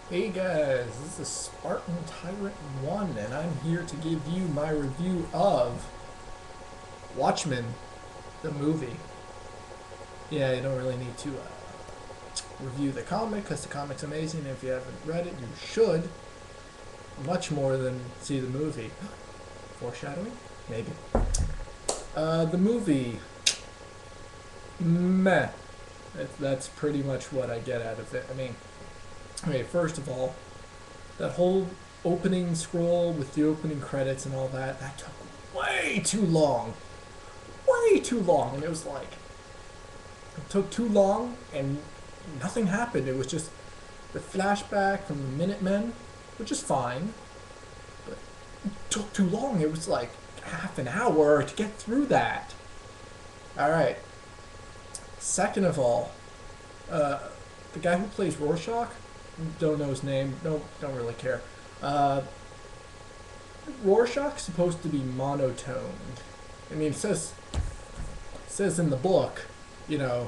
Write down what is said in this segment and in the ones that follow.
Hey guys, this is Spartan Tyrant 1, and I'm here to give you my review of Watchmen, the movie. Yeah, you don't really need to review the comic because the comic's amazing. If you haven't read it, you should. Much more than see the movie. Foreshadowing? Maybe. The movie, meh. That's pretty much what I get out of it. Okay, first of all, that whole opening scroll with the opening credits and all that, that took way too long. Way too long. And it was like, it took too long and nothing happened. It was just the flashback from the Minutemen, which is fine, but it took too long. It was like half an hour to get through that. Alright. Second of all, uh, the guy who plays Rorschach, don't know his name, don't really care. Uh, Rorschach's supposed to be monotoned. It says in the book, you know,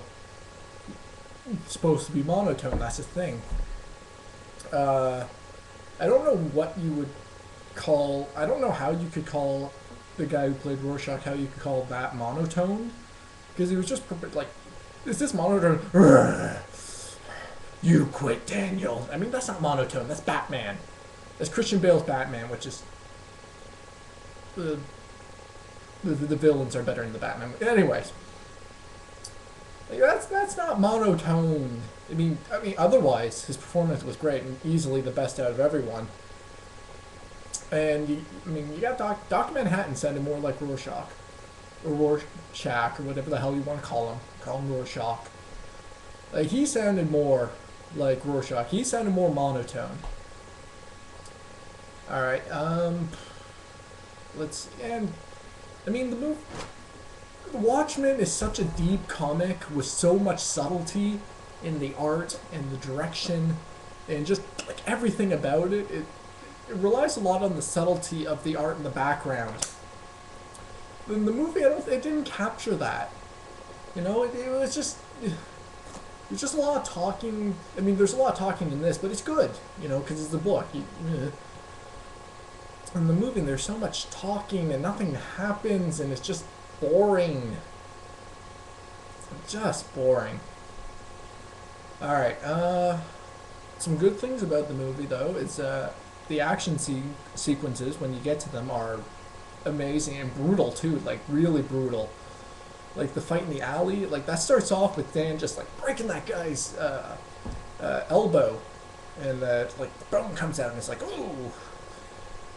it's supposed to be monotone. That's the thing. Uh, I don't know what you would call. I don't know how you could call the guy who played Rorschach. How you could call that monotone? Because he was just like, is this monotone? You quit, Daniel. That's not monotone. That's Batman. That's Christian Bale's Batman, which is the the villains are better in the Batman. Anyways, like, that's not monotone. Otherwise his performance was great and easily the best out of everyone. And you got Doctor Manhattan sounded more like Rorschach or Rorschach or whatever the hell you want to call him. Call him Rorschach. Like he sounded more like Rorschach. He sounded more monotone. All right. Let's and the movie Watchmen is such a deep comic with so much subtlety in the art and the direction and just like everything about it. It relies a lot on the subtlety of the art in the background. In the movie, it didn't capture that. It was just there's just a lot of talking. There's a lot of talking in this, but it's good, because it's the book. In the movie, there's so much talking and nothing happens, and it's just boring. Just boring. Alright, some good things about the movie, though, is the action sequences, when you get to them, are amazing and brutal, too. Like, really brutal. Like, the fight in the alley, like, that starts off with Dan just, like, breaking that guy's elbow. And, like, the bone comes out, and it's like, ooh.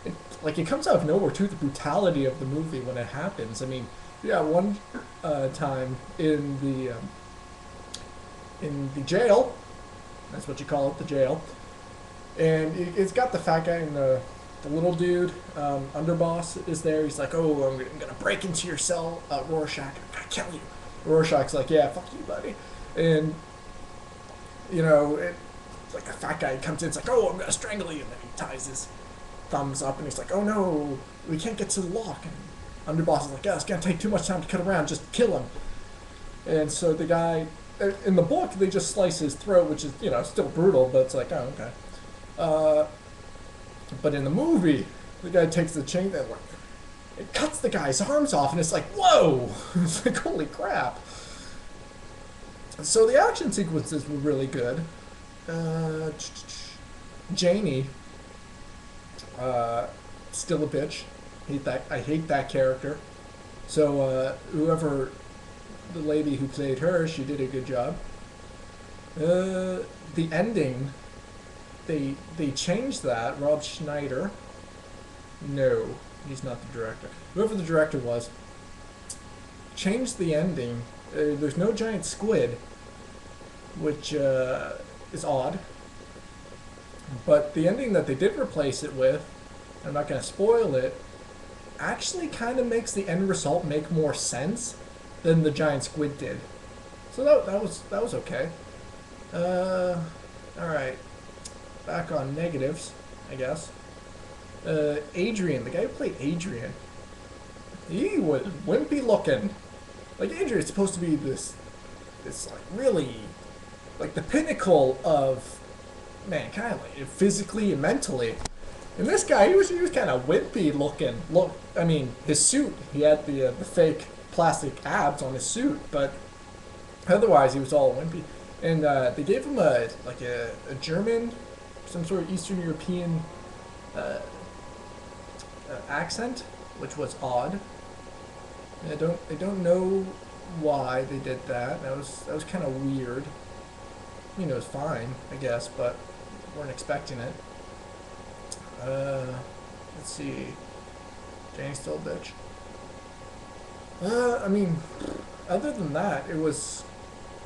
It comes out of nowhere, too, the brutality of the movie when it happens. One time in the jail, that's what you call it, the jail, and it's got the fat guy and the little dude, underboss is there. He's like, oh, I'm gonna break into your cell, Rorschach, I'm gonna kill you. Rorschach's like, yeah, fuck you, buddy. And, like the fat guy comes in, it's like, oh, I'm gonna strangle you, and then he ties his thumbs up, and he's like, oh no, we can't get to the lock. And underboss is like, yeah, it's gonna take too much time to cut around, just kill him. And so the guy, in the book, they just slice his throat, which is, still brutal, but it's like, oh, okay. Uh, but in the movie, the guy takes the chain that like, it cuts the guy's arms off, and it's like, whoa! It's like, holy crap. So the action sequences were really good. Uh, Janie, still a bitch. I hate that character. So whoever the lady who played her, she did a good job. The ending, they changed that. Rob Schneider. No, he's not the director. Whoever the director was, changed the ending. There's no giant squid, which is odd. But the ending that they did replace it with, I'm not going to spoil it, actually kind of makes the end result make more sense than the giant squid did. So that was okay. All right, back on negatives, I guess. Adrian, the guy who played Adrian, he was wimpy looking. Like Adrian's supposed to be this like really, like the pinnacle of man, kind of like physically and mentally. And this guy, he was kind of wimpy looking. Look, I mean, his suit, he had the fake plastic abs on his suit, but otherwise he was all wimpy. And they gave him a German, some sort of Eastern European uh, accent, which was odd. I don't know why they did that. That was kind of weird. I mean, it was fine, I guess, but weren't expecting it. Uh, let's see. Jane's still a bitch. I mean, other than that, it was,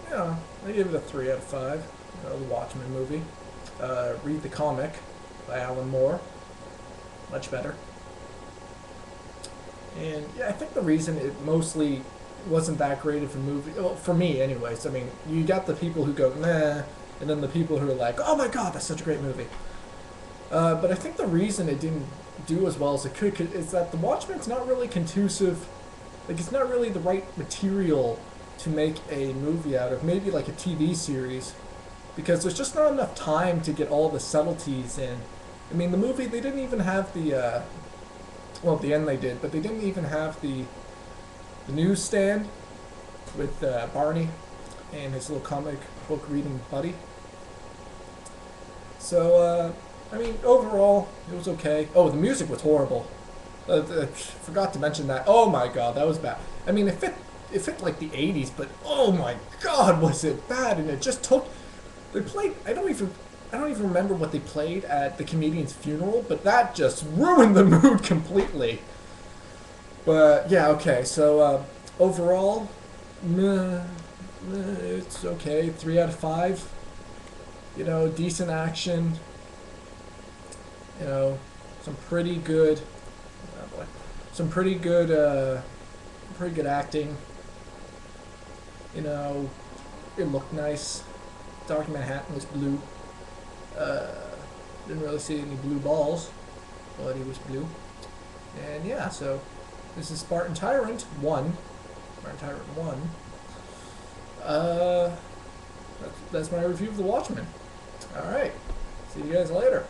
you know, I gave it a 3 out of 5. You know, the Watchmen movie. Read the comic by Alan Moore. Much better. And yeah, I think the reason it mostly wasn't that great of a movie, well, for me anyways, I mean, you got the people who go, nah, and then the people who are like, oh my god, that's such a great movie. But I think the reason it didn't do as well as it could is that The Watchmen's not really conducive, like it's not really the right material to make a movie out of, maybe like a TV series, because there's just not enough time to get all the subtleties in. I mean, the movie, they didn't even have well, at the end they did, but they didn't even have the newsstand with Barney and his little comic book reading buddy. So, I mean, overall, it was okay. Oh, the music was horrible. Forgot to mention that. Oh my god, that was bad. I mean, it fit like the 80s, but oh my god, was it bad. And it just took, they played, I don't even remember what they played at the comedian's funeral, but that just ruined the mood completely. But yeah, okay. So overall, it's okay. 3 out of 5. You know, decent action. You know, some pretty good. Oh boy, some pretty good acting. You know, it looked nice. Dr. Manhattan was blue. Uh, didn't really see any blue balls, but he was blue. And yeah, so this is Spartan Tyrant 1. Spartan Tyrant 1. That's my review of The Watchmen. Alright, see you guys later.